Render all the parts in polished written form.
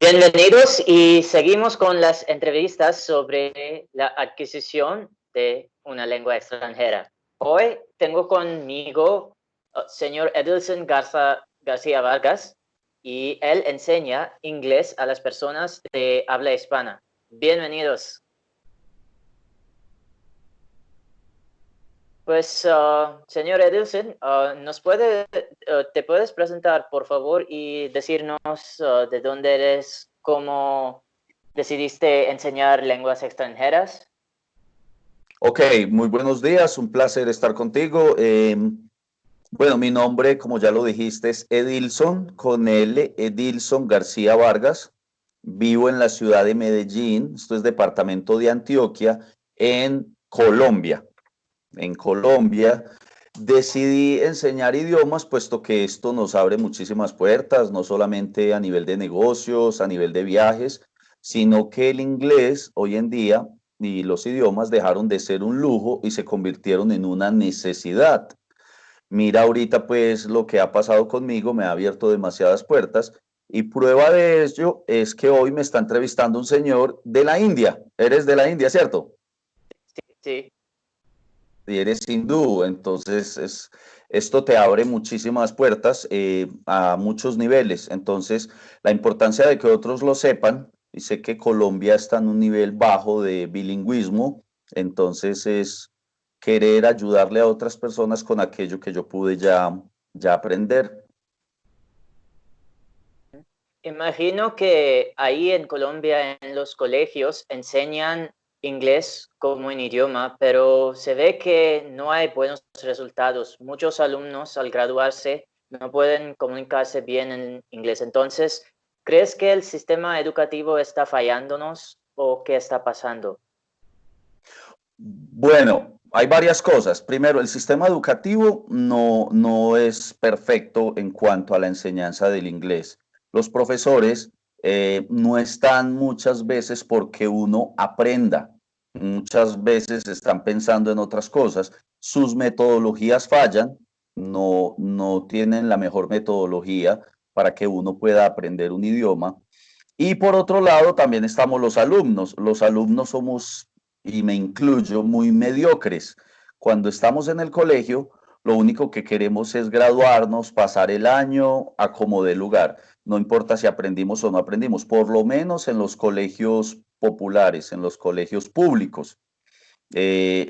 Bienvenidos y seguimos con las entrevistas sobre la adquisición de una lengua extranjera. Hoy tengo conmigo al señor Edilson García Vargas y él enseña inglés a las personas de habla hispana. Bienvenidos. Pues, señor Edilson, ¿te puedes presentar, por favor, y decirnos de dónde eres, cómo decidiste enseñar lenguas extranjeras? Ok, muy buenos días, un placer estar contigo. Bueno, mi nombre, como ya lo dijiste, es Edilson, con L, Edilson García Vargas. Vivo en la ciudad de Medellín, esto es departamento de Antioquia, en Colombia. En Colombia decidí enseñar idiomas, puesto que esto nos abre muchísimas puertas, no solamente a nivel de negocios, a nivel de viajes, sino que el inglés hoy en día y los idiomas dejaron de ser un lujo y se convirtieron en una necesidad. Mira ahorita pues lo que ha pasado conmigo, me ha abierto demasiadas puertas y prueba de ello es que hoy me está entrevistando un señor de la India. Eres de la India, ¿cierto? Sí, sí. Y eres hindú, entonces esto te abre muchísimas puertas a muchos niveles. Entonces, la importancia de que otros lo sepan, y sé que Colombia está en un nivel bajo de bilingüismo, entonces es querer ayudarle a otras personas con aquello que yo pude ya aprender. Imagino que ahí en Colombia, en los colegios, enseñan inglés como un idioma, pero se ve que no hay buenos resultados. Muchos alumnos al graduarse no pueden comunicarse bien en inglés. Entonces, ¿crees que el sistema educativo está fallándonos o qué está pasando? Bueno, hay varias cosas. Primero, el sistema educativo no es perfecto en cuanto a la enseñanza del inglés. Los profesores no están muchas veces porque uno aprenda. Muchas veces están pensando en otras cosas. Sus metodologías fallan, no tienen la mejor metodología para que uno pueda aprender un idioma. Y por otro lado, también estamos los alumnos. Los alumnos somos, y me incluyo, muy mediocres. Cuando estamos en el colegio, lo único que queremos es graduarnos, pasar el año a como dé lugar. No importa si aprendimos o no aprendimos, por lo menos en los colegios populares, en los colegios públicos.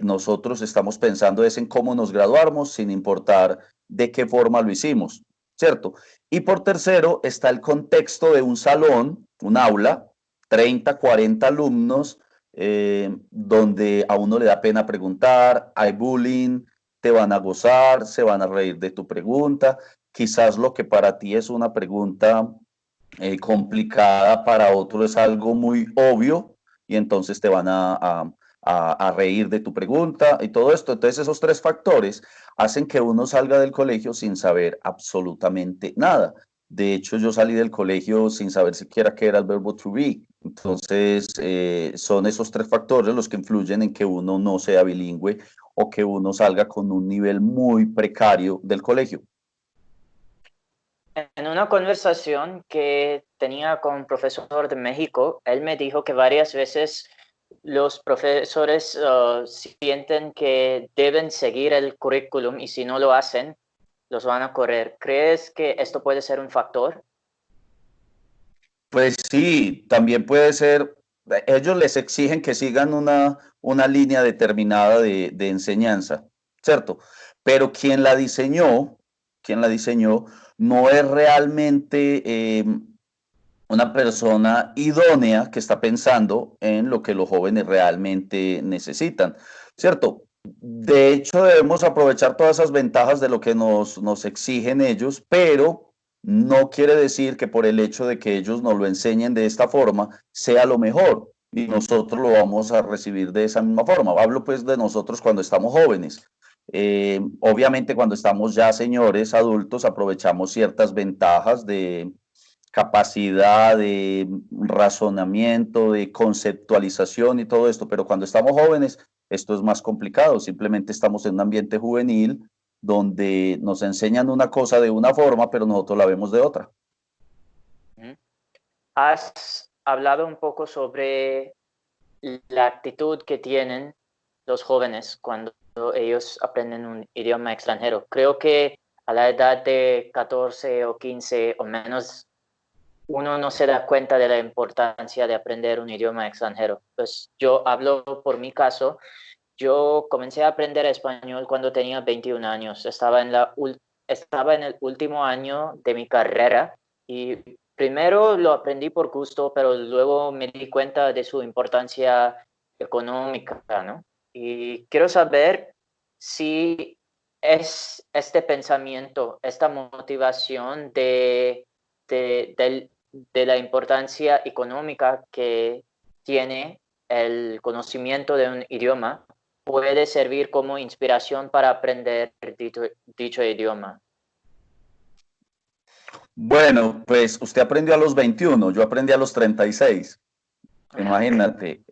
Nosotros estamos pensando es en cómo nos graduamos, sin importar de qué forma lo hicimos, ¿cierto? Y por tercero está el contexto de un salón, un aula, 30, 40 alumnos, donde a uno le da pena preguntar, hay bullying, te van a gozar, se van a reír de tu pregunta. Quizás lo que para ti es una pregunta complicada, para otro es algo muy obvio y entonces te van a reír de tu pregunta y todo esto. Entonces esos tres factores hacen que uno salga del colegio sin saber absolutamente nada. De hecho, yo salí del colegio sin saber siquiera qué era el verbo to be. Entonces, son esos tres factores los que influyen en que uno no sea bilingüe o que uno salga con un nivel muy precario del colegio. En una conversación que tenía con un profesor de México, él me dijo que varias veces los profesores sienten que deben seguir el currículum y si no lo hacen, los van a correr. ¿Crees que esto puede ser un factor? Pues sí, también puede ser, ellos les exigen que sigan una línea determinada de enseñanza, ¿cierto? Pero quien la diseñó, no es realmente una persona idónea que está pensando en lo que los jóvenes realmente necesitan, ¿cierto? De hecho, debemos aprovechar todas esas ventajas de lo que nos exigen ellos, pero no quiere decir que por el hecho de que ellos nos lo enseñen de esta forma sea lo mejor y nosotros lo vamos a recibir de esa misma forma. Hablo pues de nosotros cuando estamos jóvenes. Obviamente cuando estamos ya señores adultos aprovechamos ciertas ventajas de capacidad de razonamiento, de conceptualización y todo esto, pero cuando estamos jóvenes esto es más complicado, simplemente estamos en un ambiente juvenil donde nos enseñan una cosa de una forma, pero nosotros la vemos de otra. Has hablado un poco sobre la actitud que tienen los jóvenes cuando ellos aprenden un idioma extranjero. Creo que a la edad de 14 o 15 o menos, uno no se da cuenta de la importancia de aprender un idioma extranjero. Pues yo hablo por mi caso. Yo comencé a aprender español cuando tenía 21 años. Estaba en el último año de mi carrera y primero lo aprendí por gusto, pero luego me di cuenta de su importancia económica, ¿no? Y quiero saber si es este pensamiento, esta motivación de la importancia económica que tiene el conocimiento de un idioma puede servir como inspiración para aprender dicho idioma. Bueno, pues usted aprendió a los 21, yo aprendí a los 36. Imagínate.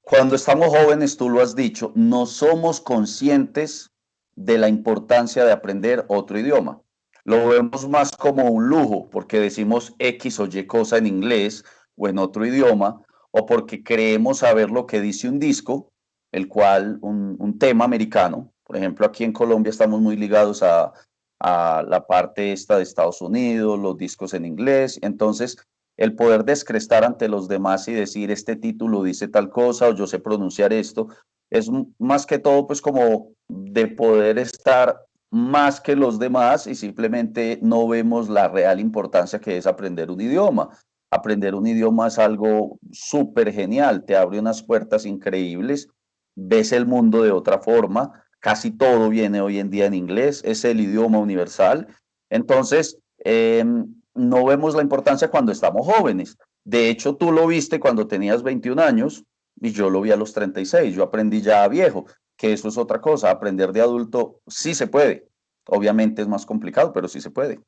Cuando estamos jóvenes, tú lo has dicho, no somos conscientes de la importancia de aprender otro idioma. Lo vemos más como un lujo porque decimos X o Y cosa en inglés o en otro idioma, o porque creemos saber lo que dice un disco, el cual un tema americano. Por ejemplo, aquí en Colombia estamos muy ligados a la parte esta de Estados Unidos, los discos en inglés. Entonces, el poder descrestar ante los demás y decir este título dice tal cosa o yo sé pronunciar esto, es más que todo pues como de poder estar más que los demás y simplemente no vemos la real importancia que es aprender un idioma. Aprender un idioma es algo súper genial, te abre unas puertas increíbles, ves el mundo de otra forma, casi todo viene hoy en día en inglés, es el idioma universal. Entonces, no vemos la importancia cuando estamos jóvenes. De hecho, tú lo viste cuando tenías 21 años y yo lo vi a los 36. Yo aprendí ya viejo, que eso es otra cosa. Aprender de adulto sí se puede. Obviamente es más complicado, pero sí se puede.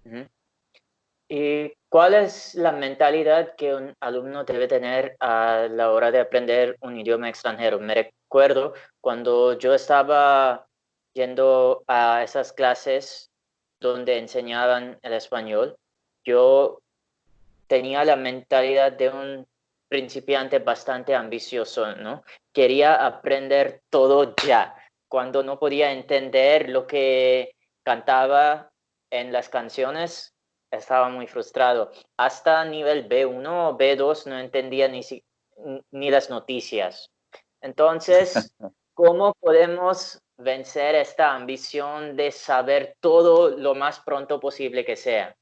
Uh-huh. ¿Y cuál es la mentalidad que un alumno debe tener a la hora de aprender un idioma extranjero? Me recuerdo cuando yo estaba yendo a esas clases donde enseñaban el español, yo tenía la mentalidad de un principiante bastante ambicioso, ¿no? Quería aprender todo ya, cuando no podía entender lo que cantaba en las canciones, estaba muy frustrado. Hasta nivel B1 o B2 no entendía ni las noticias. Entonces, ¿cómo podemos vencer esta ambición de saber todo lo más pronto posible que sea?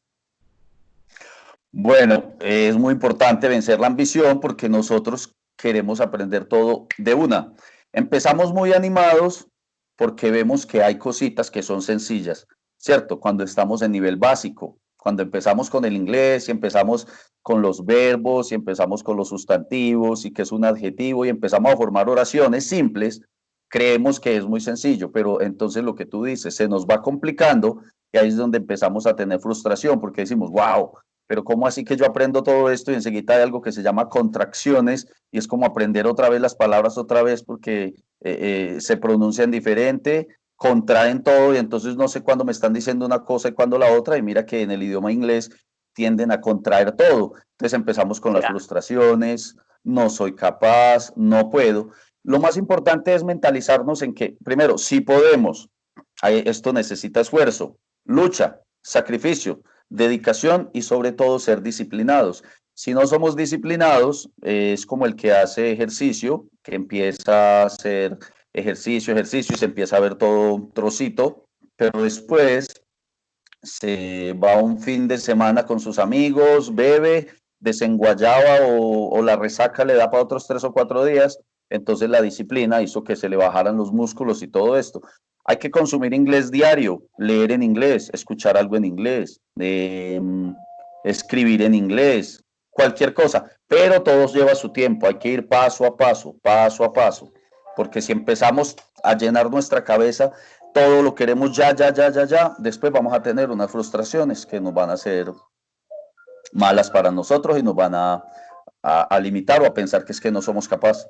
Bueno, es muy importante vencer la ambición porque nosotros queremos aprender todo de una. Empezamos muy animados porque vemos que hay cositas que son sencillas, ¿cierto? Cuando estamos en nivel básico, cuando empezamos con el inglés y empezamos con los verbos y empezamos con los sustantivos y que es un adjetivo y empezamos a formar oraciones simples, creemos que es muy sencillo, pero entonces lo que tú dices se nos va complicando y ahí es donde empezamos a tener frustración porque decimos, wow, pero ¿cómo así que yo aprendo todo esto y enseguida hay algo que se llama contracciones y es como aprender otra vez las palabras otra vez porque se pronuncian diferente, contraen todo y entonces no sé cuándo me están diciendo una cosa y cuándo la otra y mira que en el idioma inglés tienden a contraer todo. Entonces empezamos con las Ya. frustraciones, no soy capaz, no puedo. Lo más importante es mentalizarnos en que, primero, si podemos, esto necesita esfuerzo, lucha, sacrificio, dedicación y sobre todo ser disciplinados. Si no somos disciplinados, es como el que hace ejercicio, que empieza a hacer ejercicio y se empieza a ver todo un trocito, pero después se va un fin de semana con sus amigos, bebe, desenguayaba o la resaca le da para otros 3 o 4 días, entonces la disciplina hizo que se le bajaran los músculos y todo esto. Hay que consumir inglés diario, leer en inglés, escuchar algo en inglés, escribir en inglés, cualquier cosa, pero todo lleva su tiempo, hay que ir paso a paso, porque si empezamos a llenar nuestra cabeza todo lo queremos ya, ya, ya, ya, ya, después vamos a tener unas frustraciones que nos van a hacer malas para nosotros y nos van a limitar o a pensar que es que no somos capaces.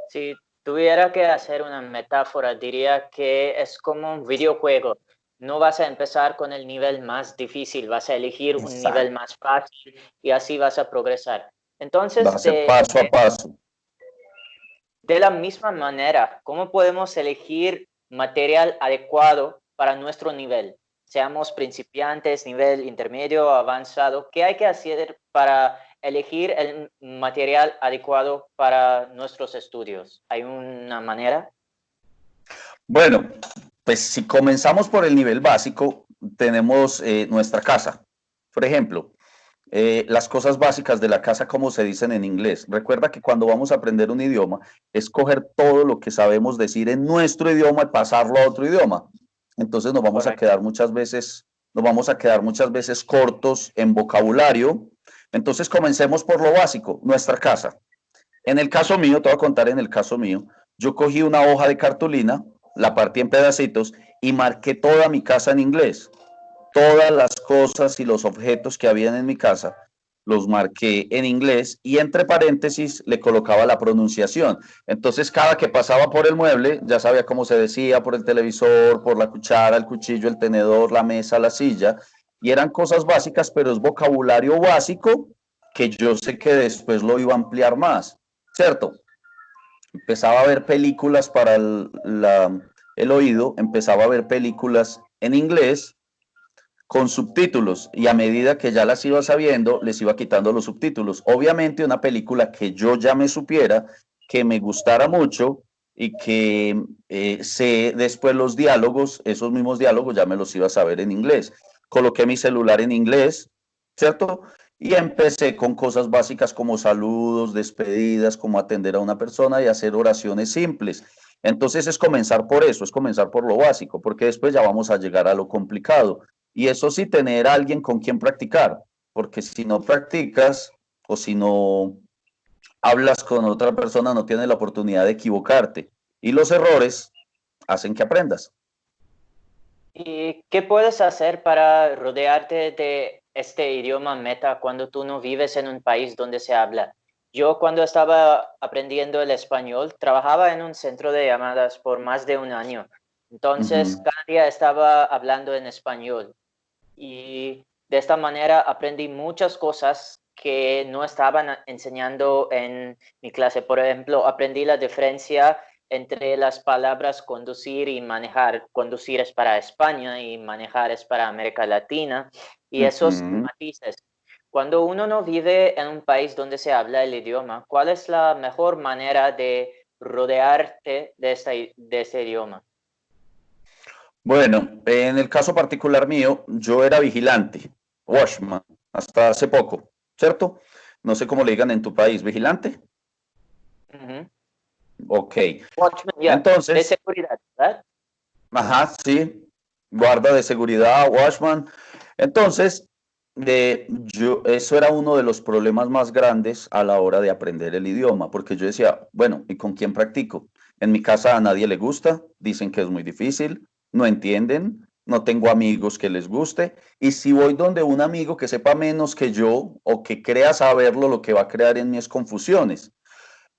Si tuviera que hacer una metáfora, diría que es como un videojuego. no vas a empezar con el nivel más difícil, vas a elegir un nivel Exacto. más fácil y así vas a progresar. Va a Entonces, ser paso a paso. de la misma manera, ¿cómo podemos elegir material adecuado para nuestro nivel? Seamos principiantes, nivel intermedio, avanzado. ¿Qué hay que hacer para elegir el material adecuado para nuestros estudios? ¿Hay una manera? Bueno, pues si comenzamos por el nivel básico, tenemos nuestra casa. Por ejemplo, las cosas básicas de la casa, como se dicen en inglés. Recuerda que cuando vamos a aprender un idioma, es coger todo lo que sabemos decir en nuestro idioma y pasarlo a otro idioma. Entonces Correcto. nos vamos a quedar muchas veces cortos en vocabulario. Entonces comencemos por lo básico, nuestra casa. En el caso mío, te voy a contar en el caso mío, yo cogí una hoja de cartulina, la partí en pedacitos y marqué toda mi casa en inglés. Todas las cosas y los objetos que habían en mi casa los marqué en inglés y entre paréntesis le colocaba la pronunciación. Entonces cada que pasaba por el mueble ya sabía cómo se decía, por el televisor, por la cuchara, el cuchillo, el tenedor, la mesa, la silla. Y eran cosas básicas, pero es vocabulario básico que yo sé que después lo iba a ampliar más, ¿cierto? Empezaba a ver películas para el oído, empezaba a ver películas en inglés con subtítulos y a medida que ya las iba sabiendo, les iba quitando los subtítulos. Obviamente una película que yo ya me supiera, que me gustara mucho y que sé después los diálogos, esos mismos diálogos ya me los iba a saber en inglés. Coloqué mi celular en inglés, ¿cierto? Y empecé con cosas básicas como saludos, despedidas, como atender a una persona y hacer oraciones simples. Entonces es comenzar por eso, es comenzar por lo básico, porque después ya vamos a llegar a lo complicado. Y eso sí, tener a alguien con quien practicar, porque si no practicas o si no hablas con otra persona, no tienes la oportunidad de equivocarte. Y los errores hacen que aprendas. ¿Y qué puedes hacer para rodearte de este idioma meta cuando tú no vives en un país donde se habla? Yo cuando estaba aprendiendo el español, trabajaba en un centro de llamadas por más de un año. Uh Entonces, -huh. cada día estaba hablando en español y de esta manera aprendí muchas cosas que no estaban enseñando en mi clase. Por ejemplo, aprendí la diferencia entre las palabras conducir y manejar. Conducir es para España y manejar es para América Latina. Y Uh esos -huh. matices. Cuando uno no vive en un país donde se habla el idioma, ¿cuál es la mejor manera de rodearte de este idioma? Bueno, en el caso particular mío, yo era vigilante, washman, hasta hace poco, ¿cierto? No sé cómo le digan en tu país, vigilante. Uh -huh. Ok, Watchman, ya, de entonces, seguridad, ¿verdad? ajá, sí, guarda de seguridad, washman. Entonces, eso era uno de los problemas más grandes a la hora de aprender el idioma, porque yo decía, bueno, ¿y con quién practico? En mi casa a nadie le gusta, dicen que es muy difícil, no entienden, no tengo amigos que les guste, y si voy donde un amigo que sepa menos que yo o que crea saberlo, lo que va a crear en mí es confusiones.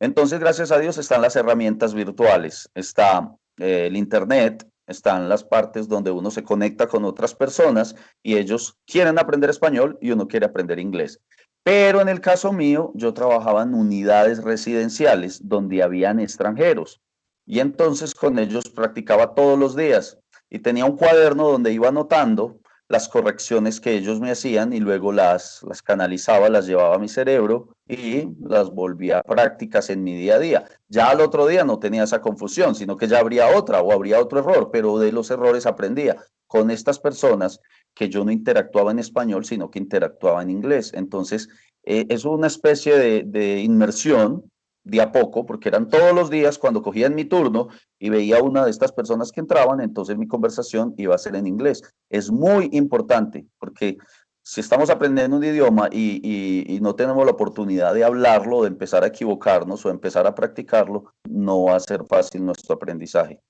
Entonces, gracias a Dios están las herramientas virtuales, está el Internet, están las partes donde uno se conecta con otras personas y ellos quieren aprender español y uno quiere aprender inglés. Pero en el caso mío, yo trabajaba en unidades residenciales donde habían extranjeros y entonces con ellos practicaba todos los días y tenía un cuaderno donde iba anotando las correcciones que ellos me hacían y luego las canalizaba, las llevaba a mi cerebro y las volvía a prácticas en mi día a día. Ya al otro día no tenía esa confusión, sino que ya habría otra o habría otro error, pero de los errores aprendía con estas personas que yo no interactuaba en español, sino que interactuaba en inglés. Entonces, es una especie de inmersión de a poco, porque eran todos los días cuando cogía en mi turno y veía una de estas personas que entraban, entonces mi conversación iba a ser en inglés. Es muy importante porque si estamos aprendiendo un idioma y no tenemos la oportunidad de hablarlo, de empezar a equivocarnos o empezar a practicarlo, no va a ser fácil nuestro aprendizaje.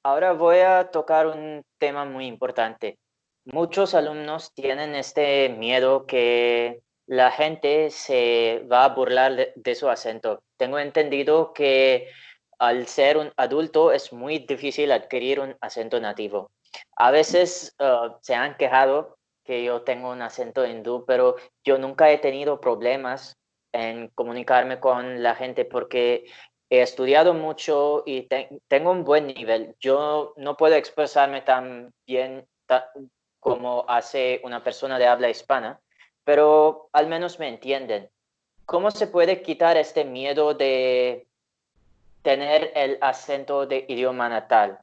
Ahora voy a tocar un tema muy importante. Muchos alumnos tienen este miedo que la gente se va a burlar de su acento. Tengo entendido que al ser un adulto es muy difícil adquirir un acento nativo. A veces se han quejado que yo tengo un acento hindú, pero yo nunca he tenido problemas en comunicarme con la gente porque he estudiado mucho y tengo un buen nivel. Yo no puedo expresarme tan bien como hace una persona de habla hispana, pero al menos me entienden. ¿Cómo se puede quitar este miedo de tener el acento de idioma natal?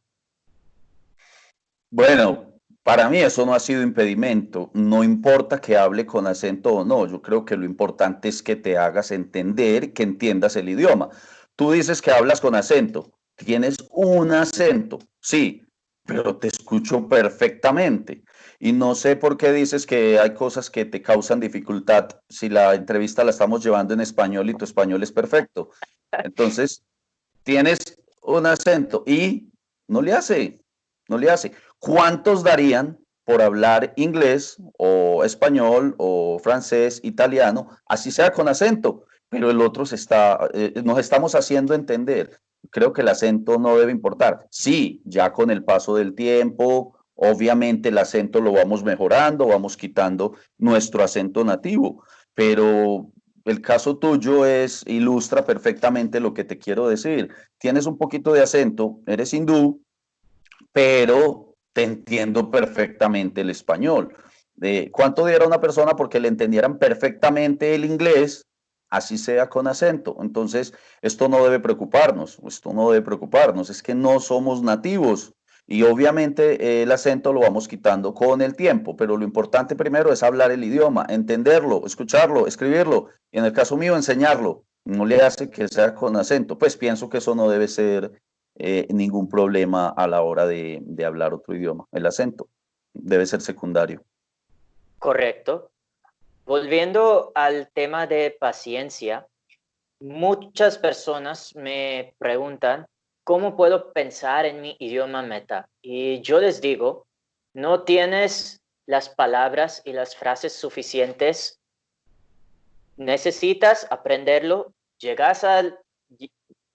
Bueno, para mí eso no ha sido impedimento. No importa que hable con acento o no. Yo creo que lo importante es que te hagas entender, que entiendas el idioma. Tú dices que hablas con acento. Tienes un acento, sí, pero te escucho perfectamente. Y no sé por qué dices que hay cosas que te causan dificultad si la entrevista la estamos llevando en español y tu español es perfecto. Entonces, tienes un acento y no le hace, no le hace. ¿Cuántos darían por hablar inglés o español o francés, italiano, así sea con acento? Pero el otro nos estamos haciendo entender. Creo que el acento no debe importar. Sí, ya con el paso del tiempo, obviamente el acento lo vamos mejorando, vamos quitando nuestro acento nativo, pero el caso tuyo ilustra perfectamente lo que te quiero decir. Tienes un poquito de acento, eres hindú, pero te entiendo perfectamente el español. ¿Cuánto diera una persona porque le entendieran perfectamente el inglés, así sea con acento? Entonces, esto no debe preocuparnos, es que no somos nativos. Y obviamente el acento lo vamos quitando con el tiempo, pero lo importante primero es hablar el idioma, entenderlo, escucharlo, escribirlo, y en el caso mío, enseñarlo. No le hace que sea con acento, pues pienso que eso no debe ser ningún problema a la hora de hablar otro idioma. El acento debe ser secundario. Correcto. Volviendo al tema de paciencia, muchas personas me preguntan cómo puedo pensar en mi idioma meta. Y yo les digo, no tienes las palabras y las frases suficientes, necesitas aprenderlo, llegas al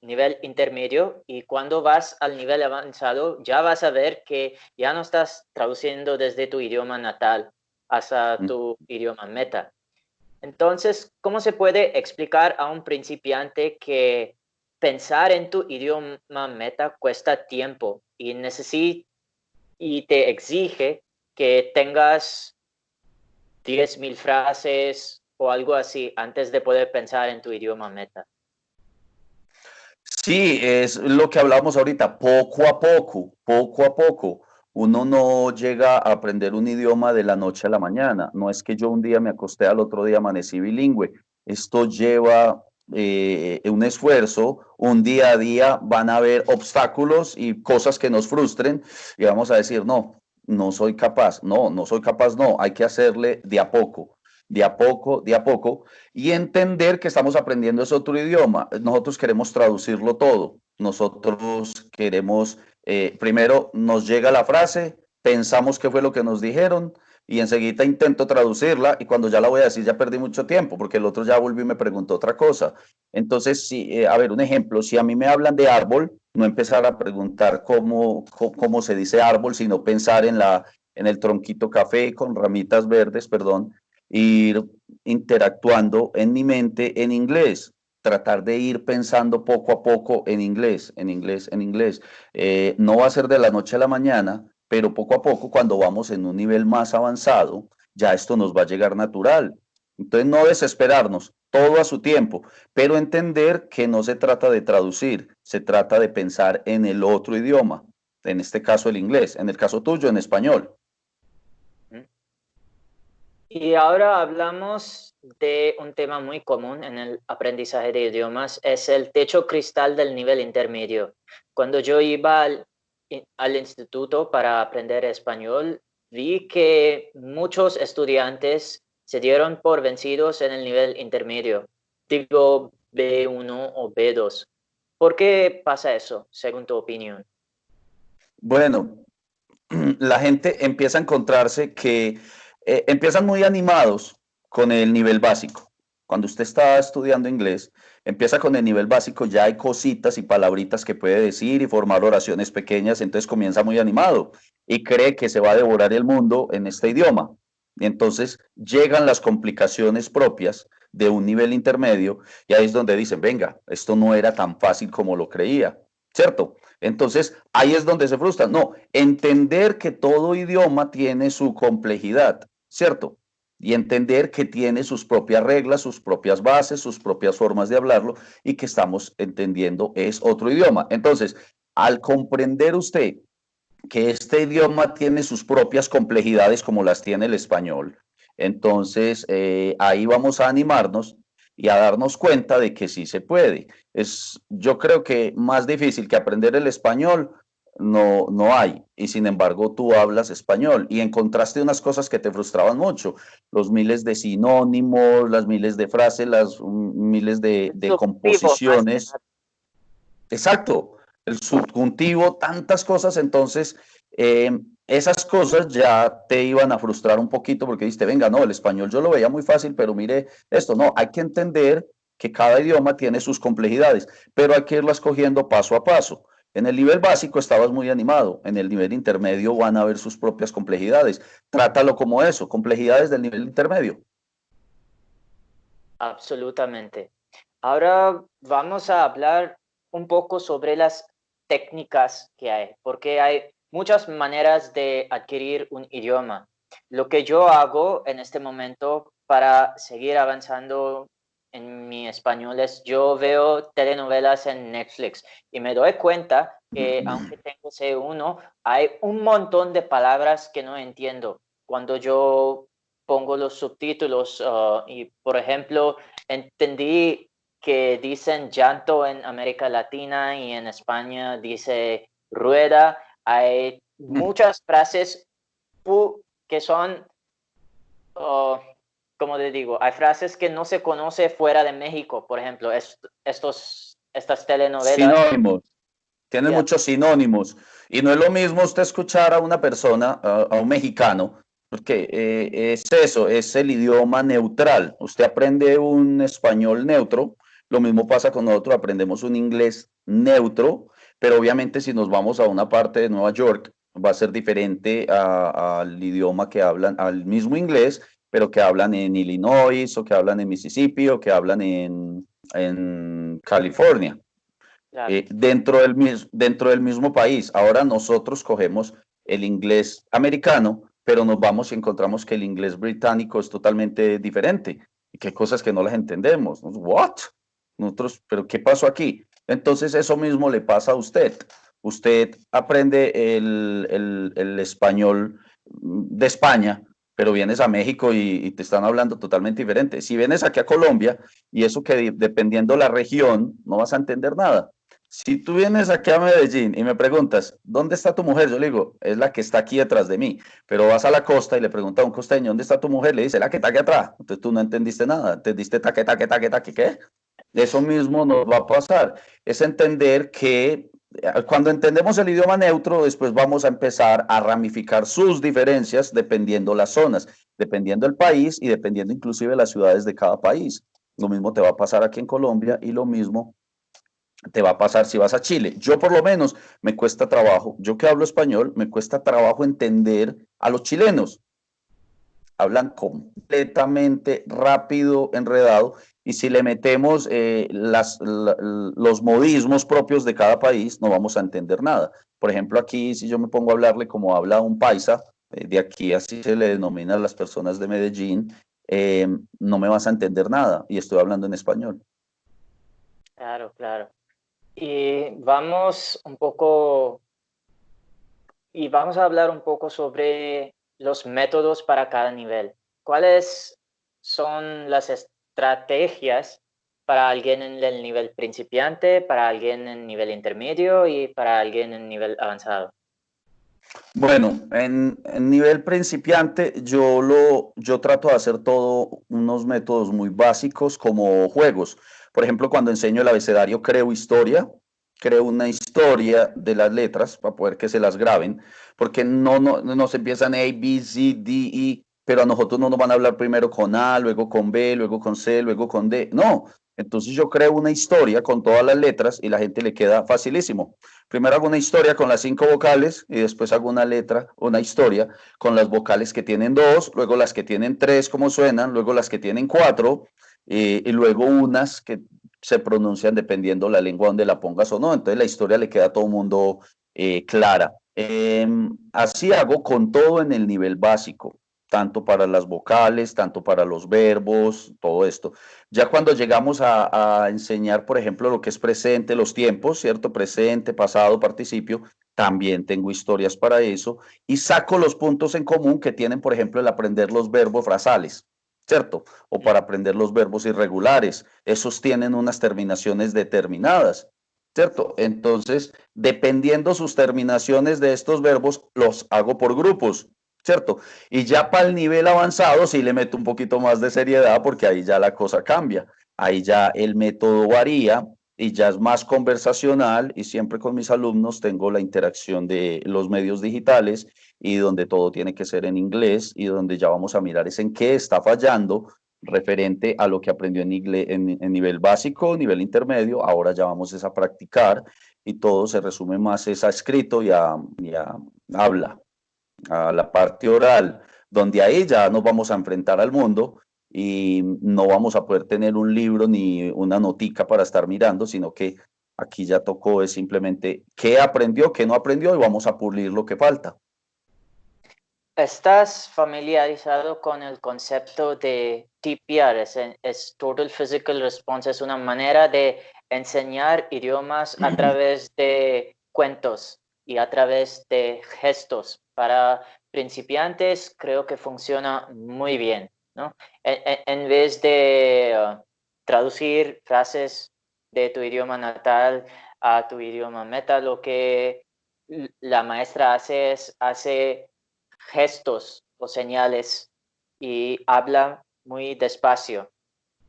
nivel intermedio y cuando vas al nivel avanzado ya vas a ver que ya no estás traduciendo desde tu idioma natal hacia Mm. tu idioma meta. Entonces, ¿cómo se puede explicar a un principiante que pensar en tu idioma meta cuesta tiempo y te exige que tengas 10,000 frases o algo así antes de poder pensar en tu idioma meta? Sí, es lo que hablábamos ahorita, poco a poco, poco a poco. Uno no llega a aprender un idioma de la noche a la mañana. No es que yo un día me acosté, al otro día amanecí bilingüe. Esto lleva un esfuerzo, un día a día van a haber obstáculos y cosas que nos frustren y vamos a decir, no, no soy capaz, no, no soy capaz, no, hay que hacerle de a poco, de a poco, de a poco y entender que estamos aprendiendo es otro idioma. Nosotros queremos traducirlo todo. Nosotros queremos, primero nos llega la frase, pensamos qué fue lo que nos dijeron y enseguida intento traducirla y cuando ya la voy a decir ya perdí mucho tiempo porque el otro ya volvió y me preguntó otra cosa. Entonces, si, a ver, un ejemplo, si a mí me hablan de árbol, no empezar a preguntar cómo se dice árbol, sino pensar en el tronquito café con ramitas verdes, perdón, ir interactuando en mi mente en inglés, tratar de ir pensando poco a poco en inglés, en inglés, en inglés. No va a ser de la noche a la mañana, pero poco a poco, cuando vamos en un nivel más avanzado, ya esto nos va a llegar natural. Entonces, no desesperarnos, todo a su tiempo, pero entender que no se trata de traducir, se trata de pensar en el otro idioma, en este caso el inglés, en el caso tuyo en español. Y ahora hablamos de un tema muy común en el aprendizaje de idiomas, es el techo cristal del nivel intermedio. Cuando yo iba al instituto para aprender español, vi que muchos estudiantes se dieron por vencidos en el nivel intermedio, digo B1 o B2. ¿Por qué pasa eso, según tu opinión? Bueno, la gente empieza a encontrarse que empiezan muy animados con el nivel básico, Cuando usted está estudiando inglés, empieza con el nivel básico, ya hay cositas y palabritas que puede decir y formar oraciones pequeñas, entonces comienza muy animado y cree que se va a devorar el mundo en este idioma. Y entonces llegan las complicaciones propias de un nivel intermedio y ahí es donde dicen, venga, esto no era tan fácil como lo creía, ¿cierto? Entonces ahí es donde se frustran. No, entender que todo idioma tiene su complejidad, ¿cierto? Y entender que tiene sus propias reglas, sus propias bases, sus propias formas de hablarlo y que estamos entendiendo es otro idioma. Entonces, al comprender usted que este idioma tiene sus propias complejidades como las tiene el español, entonces ahí vamos a animarnos y a darnos cuenta de que sí se puede. Yo creo que más difícil que aprender el español no hay, y sin embargo tú hablas español y encontraste unas cosas que te frustraban mucho, los miles de sinónimos, las miles de frases, las miles de Subjuntivo, más que composiciones. Exacto, el subjuntivo, tantas cosas, entonces esas cosas ya te iban a frustrar un poquito porque dijiste, venga, no, el español yo lo veía muy fácil, pero mire esto, no, hay que entender que cada idioma tiene sus complejidades, pero hay que irlas cogiendo paso a paso. En el nivel básico estabas muy animado, en el nivel intermedio van a haber sus propias complejidades. Trátalo como eso, complejidades del nivel intermedio. absolutamente. Ahora vamos a hablar un poco sobre las técnicas que hay, porque hay muchas maneras de adquirir un idioma. Lo que yo hago en este momento para seguir avanzando en mi español es yo veo telenovelas en Netflix y me doy cuenta que aunque tengo C1, hay un montón de palabras que no entiendo cuando yo pongo los subtítulos y, por ejemplo, entendí que dicen llanto en América Latina y en España dice rueda. Hay muchas frases que son, oh, como te digo, hay frases que no se conoce fuera de México, por ejemplo, estas telenovelas. Sinónimos. Tienes Yeah, muchos sinónimos. Y no es lo mismo usted escuchar a una persona, a un mexicano, porque es eso, es el idioma neutral. Usted aprende un español neutro, lo mismo pasa con nosotros, aprendemos un inglés neutro, pero obviamente si nos vamos a una parte de Nueva York, va a ser diferente al idioma que hablan, al mismo inglés, pero que hablan en Illinois, o que hablan en Mississippi, o que hablan en California, claro. dentro del mismo país. Ahora nosotros cogemos el inglés americano, pero nos vamos y encontramos que el inglés británico es totalmente diferente y que hay cosas que no las entendemos. ¿What? Nosotros, ¿pero qué pasó aquí? Entonces eso mismo le pasa a usted. Usted aprende el español de España, pero vienes a México y te están hablando totalmente diferente. Si vienes aquí a Colombia, y eso que dependiendo la región, no vas a entender nada. Si tú vienes aquí a Medellín y me preguntas, ¿dónde está tu mujer? Yo le digo, es la que está aquí detrás de mí. Pero vas a la costa y le preguntas a un costeño, ¿dónde está tu mujer? Le dice, la que está aquí atrás. Entonces tú no entendiste nada. Entendiste taque, taque, taque, taque, ¿qué? Eso mismo nos va a pasar. Es entender que cuando entendemos el idioma neutro, después vamos a empezar a ramificar sus diferencias dependiendo las zonas, dependiendo el país y dependiendo inclusive las ciudades de cada país. Lo mismo te va a pasar aquí en Colombia y lo mismo te va a pasar si vas a Chile. Yo por lo menos me cuesta trabajo, yo que hablo español, me cuesta trabajo entender a los chilenos. Hablan completamente rápido, enredado, y si le metemos los modismos propios de cada país, no vamos a entender nada. Por ejemplo, aquí si yo me pongo a hablarle como habla un paisa, de aquí así se le denomina a las personas de Medellín, no me vas a entender nada y estoy hablando en español. Claro, claro. Y vamos un poco Y vamos a hablar un poco sobre los métodos para cada nivel. ¿Cuáles son las estrategias para alguien en el nivel principiante, para alguien en nivel intermedio y para alguien en nivel avanzado? Bueno, en nivel principiante yo trato de hacer todo unos métodos muy básicos como juegos. Por ejemplo, cuando enseño el abecedario creo una historia de las letras para poder que se las graben, porque no se empiezan A, B, C, D, E. pero a nosotros no nos van a hablar primero con A, luego con B, luego con C, luego con D. No, entonces yo creo una historia con todas las letras y la gente le queda facilísimo. Primero hago una historia con las 5 vocales y después hago una letra, una historia con las vocales que tienen 2, luego las que tienen 3, como suenan, luego las que tienen 4 y luego unas que se pronuncian dependiendo la lengua donde la pongas o no. Entonces la historia le queda a todo el mundo clara. Así hago con todo en el nivel básico, tanto para las vocales, tanto para los verbos, todo esto. Ya cuando llegamos a enseñar, por ejemplo, lo que es presente, los tiempos, ¿cierto? Presente, pasado, participio, también tengo historias para eso y saco los puntos en común que tienen, por ejemplo, el aprender los verbos frasales, ¿cierto? O para aprender los verbos irregulares. Esos tienen unas terminaciones determinadas. ¿Cierto? Entonces, dependiendo sus terminaciones de estos verbos, los hago por grupos, ¿cierto? Y ya para el nivel avanzado sí le meto un poquito más de seriedad porque ahí ya la cosa cambia. Ahí ya el método varía y ya es más conversacional y siempre con mis alumnos tengo la interacción de los medios digitales y donde todo tiene que ser en inglés y donde ya vamos a mirar es en qué está fallando referente a lo que aprendió en, inglés, en nivel básico, nivel intermedio, ahora ya vamos a practicar y todo se resume más es a escrito y a habla, a la parte oral, donde ahí ya nos vamos a enfrentar al mundo y no vamos a poder tener un libro ni una notica para estar mirando, sino que aquí ya tocó es simplemente qué aprendió, qué no aprendió y vamos a pulir lo que falta. ¿Estás familiarizado con el concepto de TPR? Es Total Physical Response. Es una manera de enseñar idiomas a través de cuentos y a través de gestos. Para principiantes creo que funciona muy bien, ¿no? En vez de traducir frases de tu idioma natal a tu idioma meta, lo que la maestra hace gestos o señales y habla muy despacio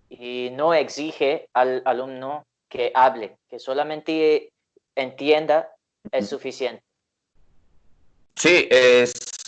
y no exige al alumno que hable, que solamente entienda es suficiente. Sí,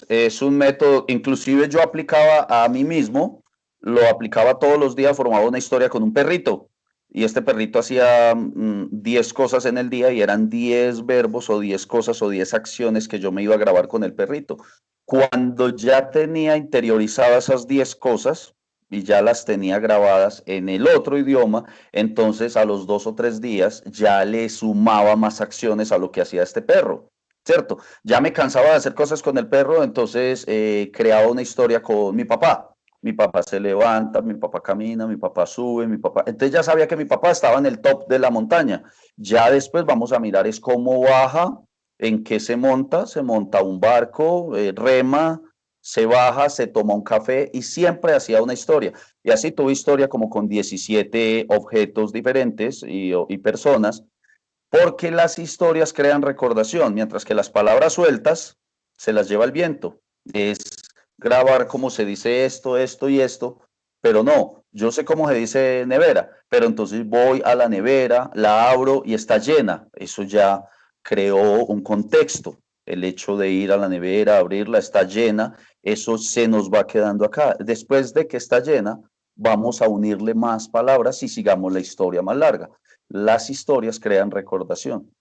es un método, inclusive yo aplicaba a mí mismo, lo aplicaba todos los días, formaba una historia con un perrito y este perrito hacía 10 cosas en el día y eran 10 verbos o 10 cosas o 10 acciones que yo me iba a grabar con el perrito. Cuando ya tenía interiorizadas esas 10 cosas y ya las tenía grabadas en el otro idioma, entonces a los 2 o 3 días ya le sumaba más acciones a lo que hacía este perro. ¿Cierto? Ya me cansaba de hacer cosas con el perro, entonces creaba una historia con mi papá. Mi papá se levanta, mi papá camina, mi papá sube, mi papá. Entonces ya sabía que mi papá estaba en el top de la montaña. Ya después vamos a mirar es cómo baja, en qué se monta un barco, rema, se baja, se toma un café y siempre hacía una historia. Y así tuve historia como con 17 objetos diferentes y personas porque las historias crean recordación, mientras que las palabras sueltas se las lleva el viento. Es grabar cómo se dice esto, esto y esto, pero no, yo sé cómo se dice nevera, pero entonces voy a la nevera, la abro y está llena. Eso ya creó un contexto. El hecho de ir a la nevera, abrirla, está llena, eso se nos va quedando acá. Después de que está llena, vamos a unirle más palabras y sigamos la historia más larga. Las historias crean recordación.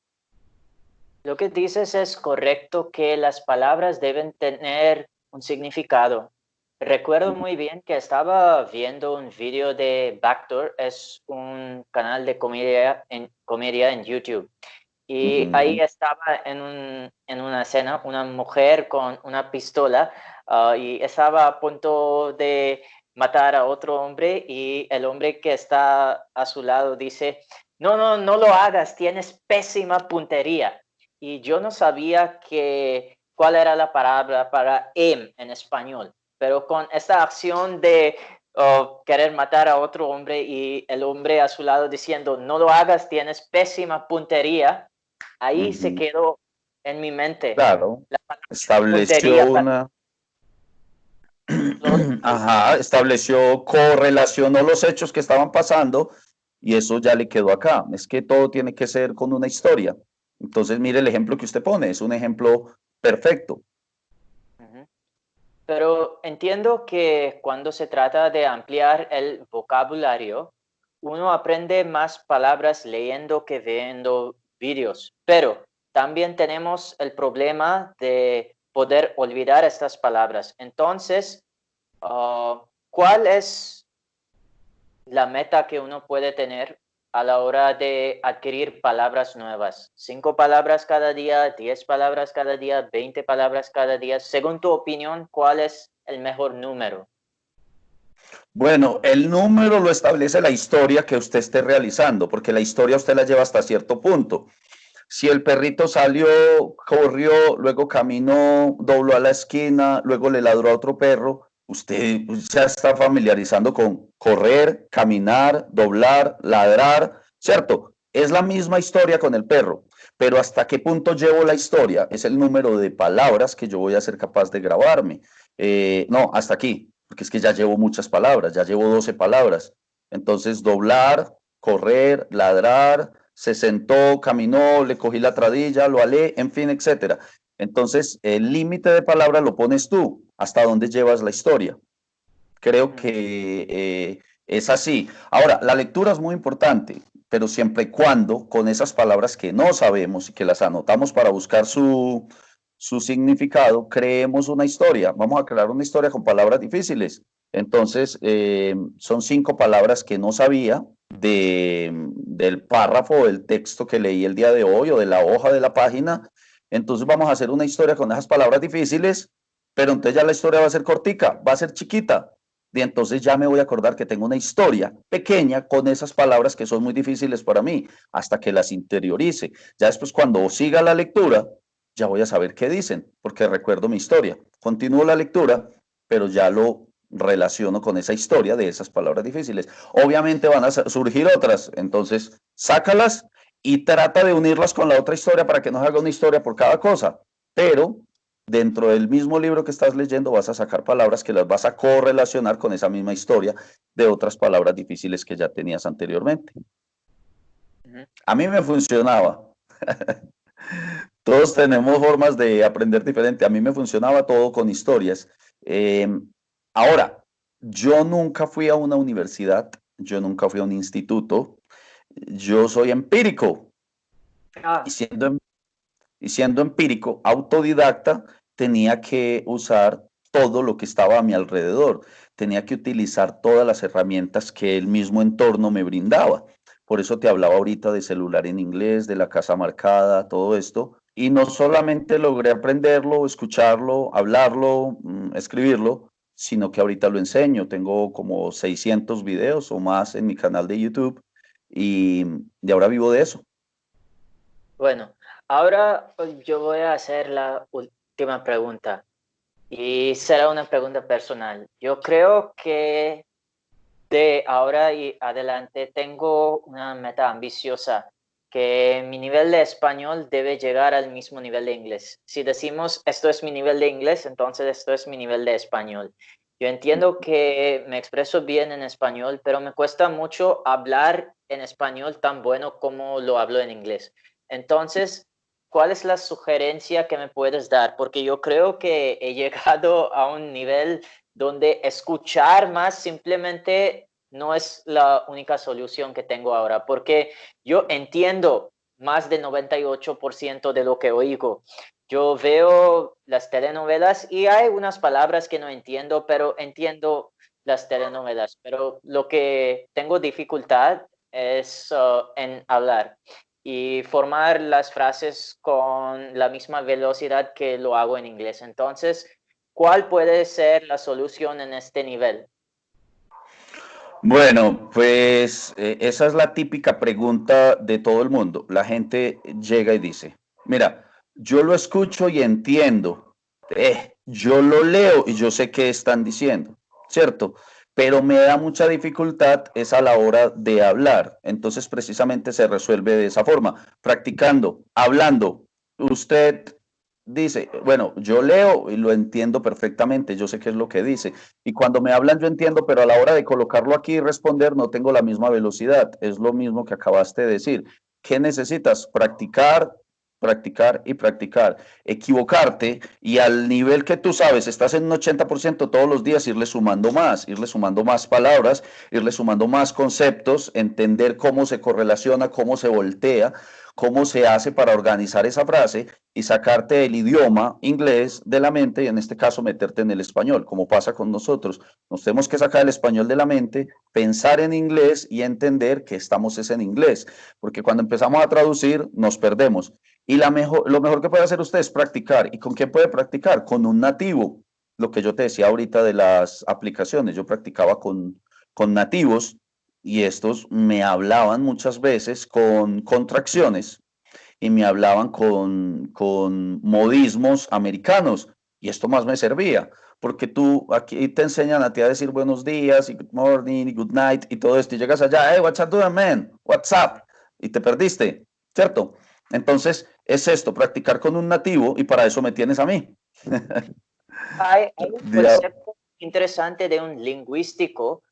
Lo que dices es correcto que las palabras deben tener un significado. Recuerdo muy bien que estaba viendo un video de Backdoor, es un canal de comedia en YouTube. Y ahí Ujú. estaba en una escena una mujer con una pistola y estaba a punto de matar a otro hombre y el hombre que está a su lado dice, no, no, no lo hagas, tienes pésima puntería. Y yo no sabía cuál era la palabra para en español, pero con esta acción de querer matar a otro hombre y el hombre a su lado diciendo, no lo hagas, tienes pésima puntería, ahí se Ujú. quedó en mi mente Claro, la palabra estableció puntería para una, los ajá, estableció, correlacionó los hechos que estaban pasando y eso ya le quedó acá. Es que todo tiene que ser con una historia. Entonces, mire el ejemplo que usted pone, es un ejemplo perfecto. uh -huh. Pero entiendo que cuando se trata de ampliar el vocabulario, uno aprende más palabras leyendo que viendo vídeos, pero también tenemos el problema de poder olvidar estas palabras. Entonces, ¿cuál es la meta que uno puede tener a la hora de adquirir palabras nuevas? 5 palabras cada día, 10 palabras cada día, 20 palabras cada día. Según tu opinión, ¿cuál es el mejor número? Bueno, el número lo establece la historia que usted esté realizando, porque la historia usted la lleva hasta cierto punto. Si el perrito salió, corrió, luego caminó, dobló a la esquina, luego le ladró a otro perro, usted ya está familiarizando con correr, caminar, doblar, ladrar, ¿cierto? Es la misma historia con el perro, pero hasta qué punto llevo la historia es el número de palabras que yo voy a ser capaz de grabarme. No, hasta aquí, porque es que ya llevo muchas palabras, ya llevo 12 palabras. Entonces, doblar, correr, ladrar, se sentó, caminó, le cogí la tradilla, lo alé, en fin, etcétera. Entonces, el límite de palabras lo pones tú, hasta dónde llevas la historia. Creo Ujú. que es así. Ahora, la lectura es muy importante, pero siempre y cuando con esas palabras que no sabemos y que las anotamos para buscar su significado, creemos una historia. Vamos a crear una historia con palabras difíciles. Entonces, son 5 palabras que no sabía del párrafo o del texto que leí el día de hoy o de la hoja de la página. Entonces, vamos a hacer una historia con esas palabras difíciles, pero entonces ya la historia va a ser cortica, va a ser chiquita. Y entonces ya me voy a acordar que tengo una historia pequeña con esas palabras que son muy difíciles para mí, hasta que las interiorice. Ya después cuando siga la lectura, ya voy a saber qué dicen, porque recuerdo mi historia. Continúo la lectura, pero ya lo relaciono con esa historia de esas palabras difíciles. Obviamente van a surgir otras, entonces sácalas y trata de unirlas con la otra historia para que no haga una historia por cada cosa. Pero dentro del mismo libro que estás leyendo vas a sacar palabras que las vas a correlacionar con esa misma historia de otras palabras difíciles que ya tenías anteriormente. Ujú. A mí me funcionaba. Todos tenemos formas de aprender diferente. A mí me funcionaba todo con historias. Eh, Ahora, yo nunca fui a una universidad, yo nunca fui a un instituto, yo soy empírico y Ah, siendo empírico, autodidacta, tenía que usar todo lo que estaba a mi alrededor, tenía que utilizar todas las herramientas que el mismo entorno me brindaba. Por eso te hablaba ahorita de celular en inglés, de la casa marcada, todo esto. Y no solamente logré aprenderlo, escucharlo, hablarlo, escribirlo, sino que ahorita lo enseño. Tengo como 600 videos o más en mi canal de YouTube y, y ahora vivo de eso. bueno, ahora yo voy a hacer la última pregunta y será una pregunta personal. Yo creo que de ahora y adelante tengo una meta ambiciosa, que mi nivel de español debe llegar al mismo nivel de inglés. Si decimos esto es mi nivel de inglés, entonces esto es mi nivel de español. Yo entiendo que me expreso bien en español, pero me cuesta mucho hablar en español tan bueno como lo hablo en inglés. Entonces, ¿cuál es la sugerencia que me puedes dar? Porque yo creo que he llegado a un nivel donde escuchar más simplemente no es la única solución que tengo ahora, porque yo entiendo más del 98% de lo que oigo. Yo veo las telenovelas y hay unas palabras que no entiendo, pero entiendo las telenovelas. Pero lo que tengo dificultad es en hablar y formar las frases con la misma velocidad que lo hago en inglés. Entonces, ¿cuál puede ser la solución en este nivel? Bueno, pues esa es la típica pregunta de todo el mundo. La gente llega y dice, mira, yo lo escucho y entiendo, yo lo leo y yo sé qué están diciendo, ¿cierto? Pero me da mucha dificultad es a la hora de hablar. Entonces, precisamente se resuelve de esa forma, practicando, hablando. Usted dice, bueno, yo leo y lo entiendo perfectamente, yo sé qué es lo que dice. Y cuando me hablan yo entiendo, pero a la hora de colocarlo aquí y responder no tengo la misma velocidad. Es lo mismo que acabaste de decir. ¿Qué necesitas? Practicar, practicar y practicar. Equivocarte y al nivel que tú sabes, estás en un 80% todos los días, irle sumando más palabras, irle sumando más conceptos, entender cómo se correlaciona, cómo se voltea, cómo se hace para organizar esa frase y sacarte el idioma inglés de la mente y en este caso meterte en el español, como pasa con nosotros. Nos tenemos que sacar el español de la mente, pensar en inglés y entender que estamos es en inglés, porque cuando empezamos a traducir nos perdemos. Y lo mejor que puede hacer usted es practicar. ¿Y con quién puede practicar? Con un nativo. Lo que yo te decía ahorita de las aplicaciones, yo practicaba con nativos y estos me hablaban muchas veces con contracciones y me hablaban con modismos americanos y esto más me servía porque tú aquí te enseñan a ti a decir buenos días y good morning y good night y todo esto y llegas allá, hey, what's up, doing, man? What's up? Y te perdiste, ¿cierto? Entonces es esto, practicar con un nativo y para eso me tienes a mí. Hay un concepto interesante de un lingüístico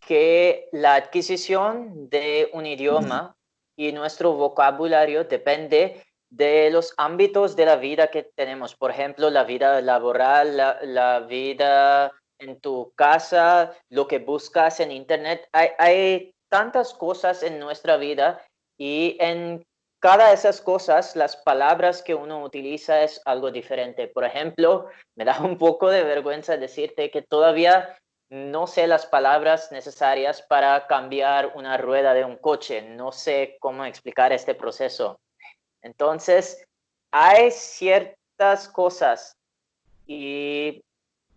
que la adquisición de un idioma y nuestro vocabulario depende de los ámbitos de la vida que tenemos. Por ejemplo, la vida laboral, la vida en tu casa, lo que buscas en Internet. Hay tantas cosas en nuestra vida y en cada de esas cosas, las palabras que uno utiliza es algo diferente. Por ejemplo, me da un poco de vergüenza decirte que todavía no sé las palabras necesarias para cambiar una rueda de un coche. No sé cómo explicar este proceso. Entonces, hay ciertas cosas y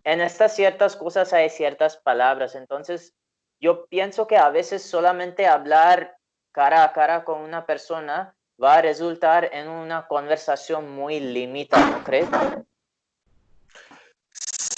en estas ciertas cosas hay ciertas palabras. Entonces, yo pienso que a veces solamente hablar cara a cara con una persona va a resultar en una conversación muy limitada, ¿no crees?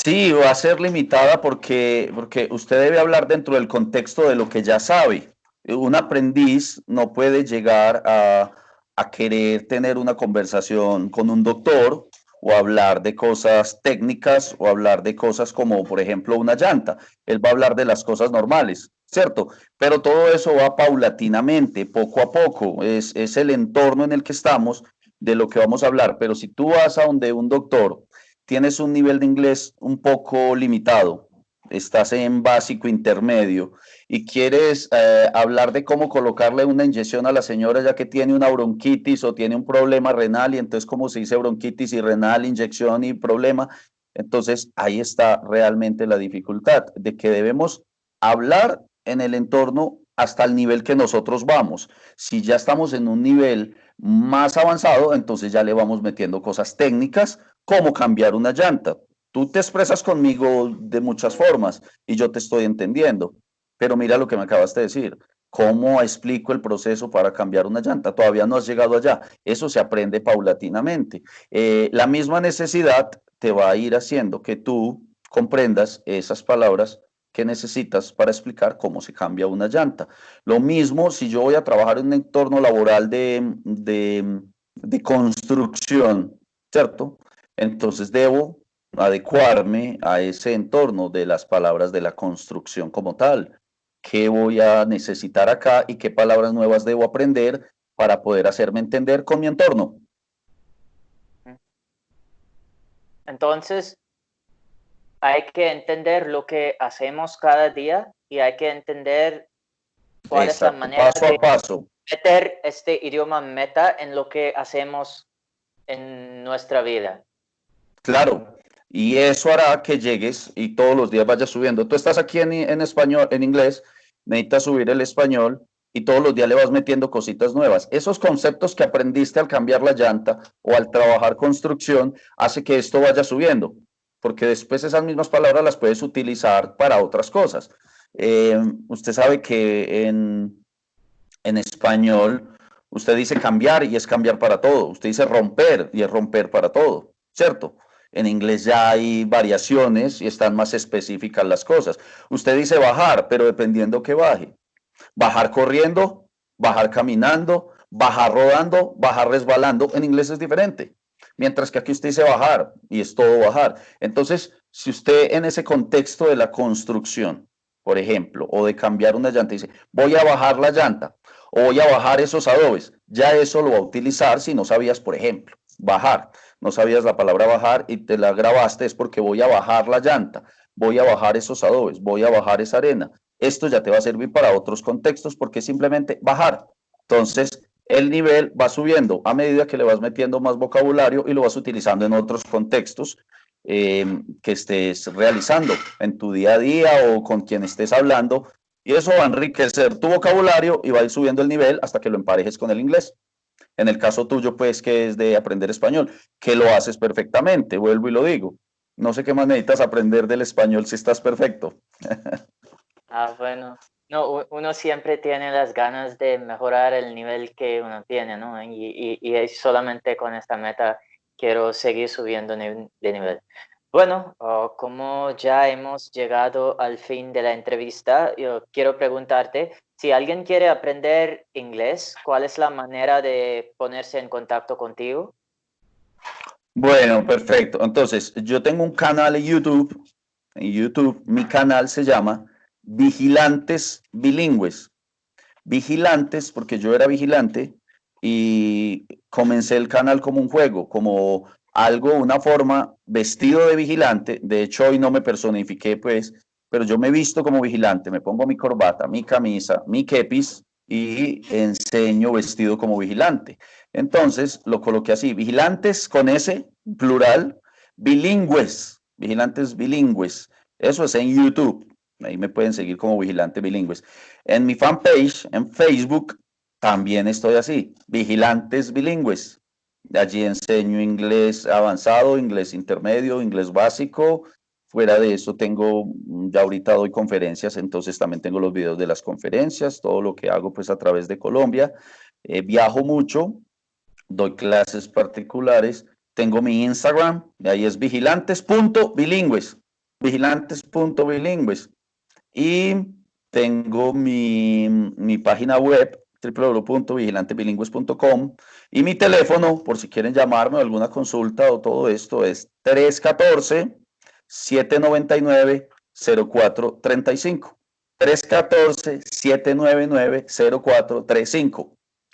Sí, va a ser limitada porque usted debe hablar dentro del contexto de lo que ya sabe. Un aprendiz no puede llegar a querer tener una conversación con un doctor o hablar de cosas técnicas o hablar de cosas como, por ejemplo, una llanta. Él va a hablar de las cosas normales, ¿cierto? Pero todo eso va paulatinamente, poco a poco. Es el entorno en el que estamos de lo que vamos a hablar. Pero si tú vas a donde un doctor tienes un nivel de inglés un poco limitado, estás en básico intermedio y quieres hablar de cómo colocarle una inyección a la señora ya que tiene una bronquitis o tiene un problema renal y entonces como se dice bronquitis y renal, inyección y problema, entonces ahí está realmente la dificultad de que debemos hablar en el entorno hasta el nivel que nosotros vamos. Si ya estamos en un nivel más avanzado, entonces ya le vamos metiendo cosas técnicas cómo cambiar una llanta. Tú te expresas conmigo de muchas formas y yo te estoy entendiendo, pero mira lo que me acabas de decir. ¿Cómo explico el proceso para cambiar una llanta? Todavía no has llegado allá. Eso se aprende paulatinamente. La misma necesidad te va a ir haciendo que tú comprendas esas palabras que necesitas para explicar cómo se cambia una llanta. Lo mismo si yo voy a trabajar en un entorno laboral de construcción, ¿cierto? Entonces debo adecuarme a ese entorno de las palabras de la construcción como tal. ¿Qué voy a necesitar acá y qué palabras nuevas debo aprender para poder hacerme entender con mi entorno? Entonces, hay que entender lo que hacemos cada día y hay que entender cuál es la Exacto, manera paso a de paso. meter este idioma meta en lo que hacemos en nuestra vida. Claro, y eso hará que llegues y todos los días vayas subiendo. Tú estás aquí en español, en inglés, necesitas subir el español y todos los días le vas metiendo cositas nuevas. Esos conceptos que aprendiste al cambiar la llanta o al trabajar construcción hace que esto vaya subiendo, porque después esas mismas palabras las puedes utilizar para otras cosas. Usted sabe que en español usted dice cambiar y es cambiar para todo. Usted dice romper y es romper para todo, ¿cierto? En inglés ya hay variaciones y están más específicas las cosas. Usted dice bajar, pero dependiendo que baje. Bajar corriendo, bajar caminando, bajar rodando, bajar resbalando. En inglés es diferente. Mientras que aquí usted dice bajar y es todo bajar. Entonces, si usted en ese contexto de la construcción, por ejemplo, o de cambiar una llanta, dice voy a bajar la llanta o voy a bajar esos adobes, ya eso lo va a utilizar si no sabías, por ejemplo, bajar. No sabías la palabra bajar y te la grabaste, es porque voy a bajar la llanta, voy a bajar esos adobes, voy a bajar esa arena. Esto ya te va a servir para otros contextos porque es simplemente bajar. Entonces, el nivel va subiendo a medida que le vas metiendo más vocabulario y lo vas utilizando en otros contextos que estés realizando en tu día a día o con quien estés hablando. Y eso va a enriquecer tu vocabulario y va a ir subiendo el nivel hasta que lo emparejes con el inglés. En el caso tuyo, pues, que es de aprender español, que lo haces perfectamente, vuelvo y lo digo. No sé qué más necesitas aprender del español si estás perfecto. Ah, bueno. No, uno siempre tiene las ganas de mejorar el nivel que uno tiene, ¿no? Y es solamente con esta meta quiero seguir subiendo de nivel. Bueno, como ya hemos llegado al fin de la entrevista, yo quiero preguntarte, si alguien quiere aprender inglés, ¿cuál es la manera de ponerse en contacto contigo? Bueno, perfecto. Entonces, yo tengo un canal en YouTube. En YouTube, mi canal se llama Vigilantes Bilingües. Vigilantes, porque yo era vigilante y comencé el canal como un juego, como algo, una forma, vestido de vigilante. De hecho, hoy no me personifiqué, pues, pero yo me visto como vigilante, me pongo mi corbata, mi camisa, mi kepis y enseño vestido como vigilante. Entonces, lo coloqué así, vigilantes con S, plural, bilingües, vigilantes bilingües. Eso es en YouTube. Ahí me pueden seguir como Vigilante Bilingües. En mi fanpage, en Facebook, también estoy así, Vigilantes Bilingües. Allí enseño inglés avanzado, inglés intermedio, inglés básico. Fuera de eso tengo, ya ahorita doy conferencias, entonces también tengo los videos de las conferencias, todo lo que hago pues a través de Colombia. Viajo mucho, doy clases particulares. Tengo mi Instagram, ahí es vigilantes.bilingües, vigilantes.bilingües. Y tengo mi página web www.vigilantebilingües.com y mi teléfono, por si quieren llamarme o alguna consulta o todo esto, es 314-799-0435. 314-799-0435.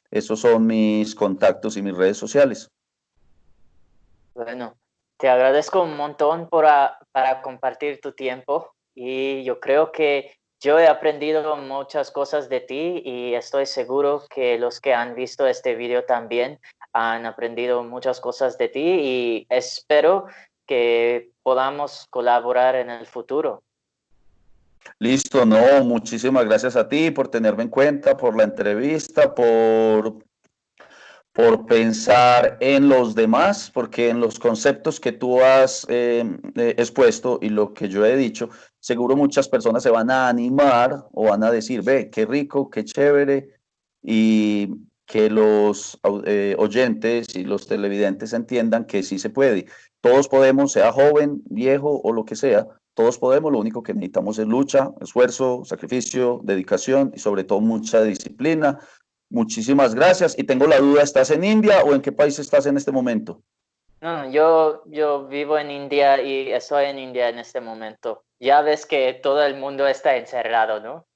Esos son mis contactos y mis redes sociales. Bueno, te agradezco un montón para compartir tu tiempo y yo creo que yo he aprendido muchas cosas de ti y estoy seguro que los que han visto este video también han aprendido muchas cosas de ti y espero que podamos colaborar en el futuro. Listo, no, muchísimas gracias a ti por tenerme en cuenta, por la entrevista, por pensar en los demás, porque en los conceptos que tú has expuesto y lo que yo he dicho, seguro muchas personas se van a animar o van a decir, ve, qué rico, qué chévere, y que los oyentes y los televidentes entiendan que sí se puede. Todos podemos, sea joven, viejo o lo que sea, todos podemos, lo único que necesitamos es lucha, esfuerzo, sacrificio, dedicación y sobre todo mucha disciplina. Muchísimas gracias. Y tengo la duda, ¿estás en India o en qué país estás en este momento? No, yo vivo en India y estoy en India en este momento. Ya ves que todo el mundo está encerrado, ¿no?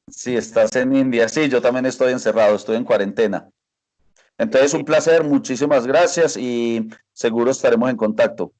Sí, estás en India. Sí, yo también estoy encerrado, estoy en cuarentena. Entonces, Sí. un placer, muchísimas gracias y seguro estaremos en contacto.